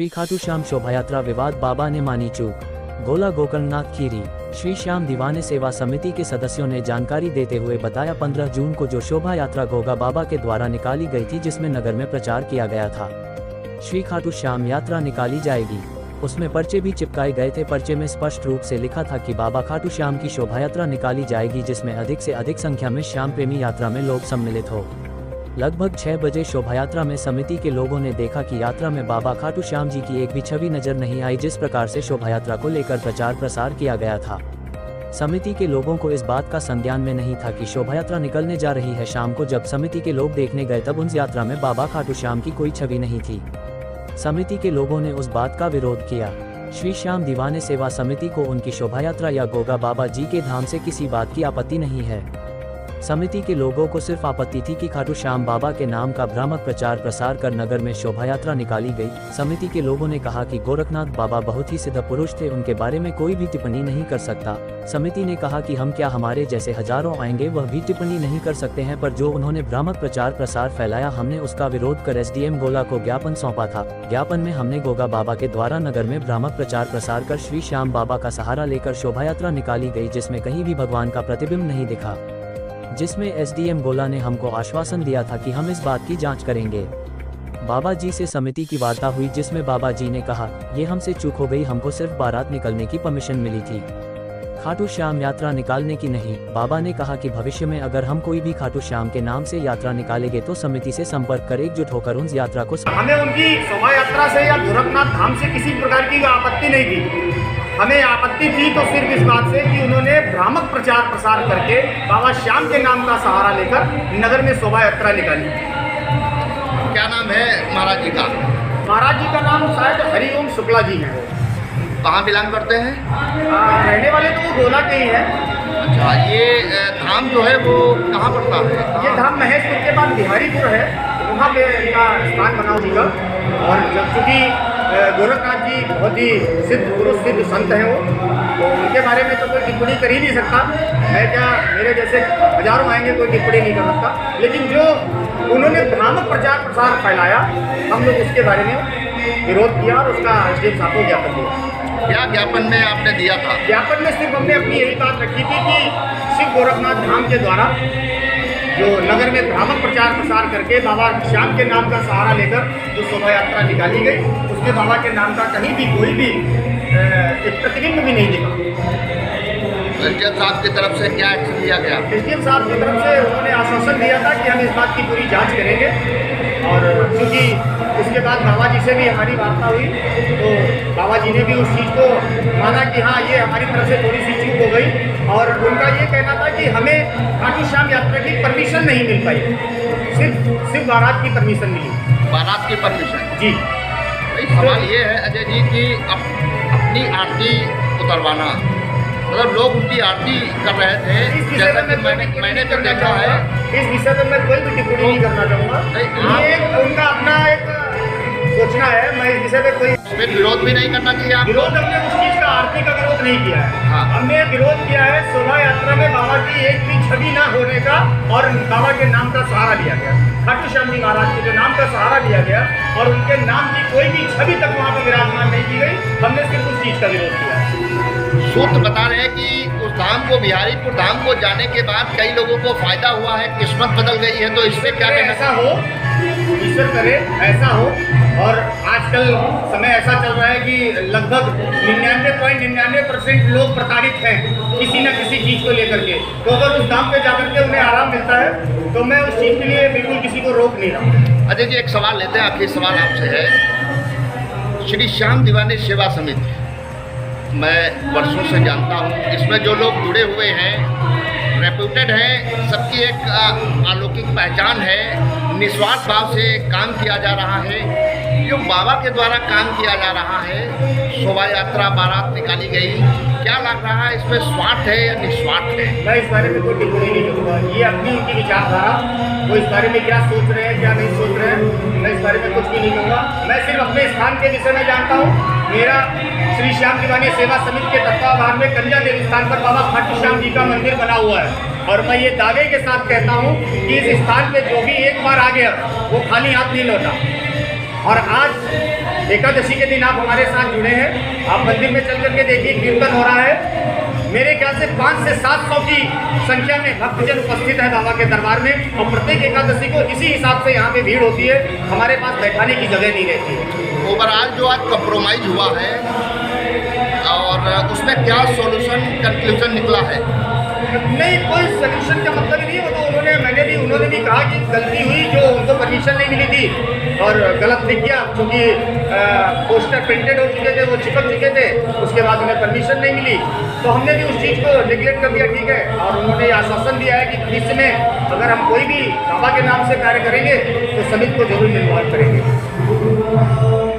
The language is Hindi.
श्री खाटू श्याम शोभा यात्रा विवाद, बाबा ने मानी चूक, गोला गोकर्णनाथ खीरी। श्री श्याम दीवाने सेवा समिति के सदस्यों ने जानकारी देते हुए बताया, 15 जून को जो शोभा यात्रा गोगा बाबा के द्वारा निकाली गई थी, जिसमें नगर में प्रचार किया गया था श्री खाटू श्याम यात्रा निकाली जाएगी, उसमें पर्चे भी चिपकाए गए थे। पर्चे में स्पष्ट रूप से लिखा था कि बाबा खाटू श्याम की शोभा यात्रा निकाली जाएगी, जिसमें अधिक से अधिक संख्या में श्याम प्रेमी यात्रा में लोग सम्मिलित हो। लगभग 6 बजे शोभा यात्रा में समिति के लोगों ने देखा कि यात्रा में बाबा खाटू श्याम जी की एक भी छवि नजर नहीं आई। जिस प्रकार से शोभा यात्रा को लेकर प्रचार प्रसार किया गया था, समिति के लोगों को इस बात का संज्ञान में नहीं था कि शोभा यात्रा निकलने जा रही है। शाम को जब समिति के लोग देखने गए, तब उस यात्रा में बाबा खाटू श्याम की कोई छवि नहीं थी। समिति के लोगों ने उस बात का विरोध किया। श्री श्याम दीवाने सेवा समिति को उनकी शोभा यात्रा या गोगा बाबा जी के धाम से किसी बात की आपत्ति नहीं है। समिति के लोगों को सिर्फ आपत्ति थी कि खाटू श्याम बाबा के नाम का भ्रामक प्रचार प्रसार कर नगर में शोभा यात्रा निकाली गई। समिति के लोगों ने कहा कि गोरखनाथ बाबा बहुत ही सिद्ध पुरुष थे, उनके बारे में कोई भी टिप्पणी नहीं कर सकता। समिति ने कहा कि हम क्या, हमारे जैसे हजारों आएंगे, वह भी टिप्पणी नहीं कर सकते हैं, पर जो उन्होंने भ्रामक प्रचार प्रसार फैलाया, हमने उसका विरोध कर एसडीएम गोला को ज्ञापन सौंपा था। ज्ञापन में हमने गोगा बाबा के द्वारा नगर में भ्रामक प्रचार प्रसार कर श्री श्याम बाबा का सहारा लेकर शोभा यात्रा निकाली गई, जिसमें कहीं भी भगवान का प्रतिबिंब नहीं दिखा, जिसमें एसडीएम गोला ने हमको आश्वासन दिया था कि हम इस बात की जांच करेंगे। बाबा जी से समिति की वार्ता हुई, जिसमें बाबा जी ने कहा, ये हमसे चूक हो गई, हमको सिर्फ बारात निकलने की परमिशन मिली थी, खाटू श्याम यात्रा निकालने की नहीं। बाबा ने कहा कि भविष्य में अगर हम कोई भी खाटू श्याम के नाम से यात्रा निकालेंगे तो समिति से संपर्क कर एकजुट होकर उस यात्रा को। हमें उनकी शोभा यात्रा से या गोरखनाथ धाम से किसी प्रकार की आपत्ति नहीं थी। हमें आपत्ति थी तो सिर्फ इस बात से कि उन्होंने भ्रामक प्रचार प्रसार करके बाबा श्याम के नाम का सहारा लेकर नगर में शोभा यात्रा निकाली। क्या नाम है महाराज जी का? महाराज जी का नाम शायद हरिओम शुक्ला जी है। कहाँ बिलोंग करते हैं? रहने वाले तो वो गोला के ही है। अच्छा, ये धाम जो है वो कहाँ पड़ता है? ये धाम महेशपुर के बाद बिहारीपुर है, वहाँ पे इनका स्थान बना हुआ। और जब चूँकि गोरखनाथ जी बहुत ही सिद्ध पुरुष, सिद्ध संत हैं, वो तो उनके बारे में तो कोई टिप्पणी कर ही नहीं सकता। मैं क्या, मेरे जैसे हजारों आएंगे, कोई टिप्पणी नहीं कर सकता। लेकिन जो उन्होंने भ्रामक प्रचार प्रसार फैलाया, हम लोग उसके बारे में विरोध किया और उसका एसडीएम साहब को ज्ञापन दिया। क्या ज्ञापन में आपने दिया था? ज्ञापन में सिर्फ हमने अपनी यही बात रखी थी कि शिव गोरखनाथ धाम के द्वारा जो नगर में भ्रामक प्रचार प्रसार करके बाबा श्याम के नाम का सहारा लेकर जो शोभा यात्रा निकाली गई, उसमें बाबा के नाम का कहीं भी कोई भी एक प्रतिबिंब भी नहीं दिखा। एसडीएम साहब की तरफ से क्या एक्शन लिया गया? एसडीएम साहब की तरफ से उन्होंने आश्वासन दिया था कि हम इस बात की पूरी जांच करेंगे। और क्योंकि उसके बाद बाबा जी से भी हमारी वार्ता हुई, तो बाबा जी ने भी उस चीज़ को माना कि हाँ, ये हमारी तरफ से थोड़ी सी चूक हो गई। और उनका ये कहना था कि हमें खाटू श्याम यात्रा की परमिशन नहीं मिल पाई, सिर्फ बारात की परमिशन मिली। बारात की परमिशन? जी। सवाल ये है अजय जी कि अपनी आरती उतरवाना, मतलब लोग उनकी आरती कर रहे थे, जैसा कि मैंने तो देखा है। इस विषय पर मैं कोई भी टिप्पणी नहीं करना चाहूँगा। ये उनका अपना एक सोचना है, मैं इस विषय पे कोई विरोध भी नहीं करना चाहिए। विरोध हमने उस चीज़ का, आरती का विरोध नहीं किया है। हाँ। हमने विरोध किया है शोभा यात्रा में बाबा की एक भी छवि ना होने का, और बाबा के नाम का सहारा लिया गया, खाटू श्याम जी महाराज के जो नाम का सहारा लिया गया, और उनके नाम की कोई भी छवि तक वहाँ पर विराजमान नहीं की गई। हमने सिर्फ उस चीज़ का विरोध किया है। सूत्र बता रहे हैं कि उस धाम को, बिहारीपुर धाम को जाने के बाद कई लोगों को फायदा हुआ है, किस्मत बदल गई है, तो इसमें क्या कहना? ऐसा हो, ईश्वर करे ऐसा हो। और आजकल समय ऐसा चल रहा है कि लगभग 99.99% लोग प्रताड़ित हैं किसी न किसी चीज़ को लेकर के। तो अगर उस धाम पे जाकर के उन्हें आराम मिलता है, तो मैं उस चीज़ के लिए बिल्कुल किसी को रोक नहीं रहा। अजय जी, एक सवाल लेते हैं, आखिरी सवाल आपसे है। श्री श्याम दीवाने सेवा समिति मैं वर्षों से जानता हूँ, इसमें जो लोग जुड़े हुए हैं रेप्यूटेड हैं, सबकी एक अलौकिक पहचान है, निस्वार्थ भाव से काम किया जा रहा है। जो बाबा के द्वारा काम किया जा रहा है, शोभा यात्रा बारात निकाली गई, क्या लग रहा है इसमें स्वार्थ है या निस्वार्थ है? मैं इस बारे में कोई टिप्पणी नहीं करूँगा। ये अपनी उनकी विचारधारा, वो इस बारे में क्या सोच रहे हैं क्या नहीं सोच रहे हैं, मैं इस बारे में कुछ भी नहीं कहूँगा। मैं सिर्फ अपने स्थान के विषय में जानता हूँ। मेरा श्री श्याम दीवाने सेवा समिति के तत्वावधान में कंजा देवी स्थान पर बाबा खाटू श्याम जी का मंदिर बना हुआ है, और मैं ये दावे के साथ कहता हूँ कि इस स्थान पे जो भी एक बार आ गया वो खाली हाथ नहीं लौटा। और आज एकादशी के दिन आप हमारे साथ जुड़े हैं। आप मंदिर में चल करके देखिए, कीर्तन हो रहा है। मेरे ख्याल से 500 से 700 की संख्या में भक्तजन उपस्थित है बाबा के दरबार में, और प्रत्येक एकादशी को इसी हिसाब से यहाँ पे भीड़ होती है। हमारे पास बैठाने की जगह नहीं रहती है। ओवरऑल जो आज कंप्रोमाइज हुआ है और उसमें क्या सॉल्यूशन कंक्लूजन निकला है? नहीं, कोई सोल्यूशन का मतलब ही नहीं। वो तो उन्होंने भी कहा कि गलती हुई, जो उनको परमिशन नहीं मिली थी और गलत लिख गया, क्योंकि पोस्टर प्रिंटेड हो चुके थे, वो चिपक चुके थे, उसके बाद उन्हें परमिशन नहीं मिली। तो हमने भी उस चीज़ को निगलेक्ट कर दिया, ठीक है। और उन्होंने आश्वासन दिया है कि भविष्य में अगर हम कोई भी बाबा के नाम से कार्य करेंगे तो समिति को जरूर इन्वॉल्व करेंगे।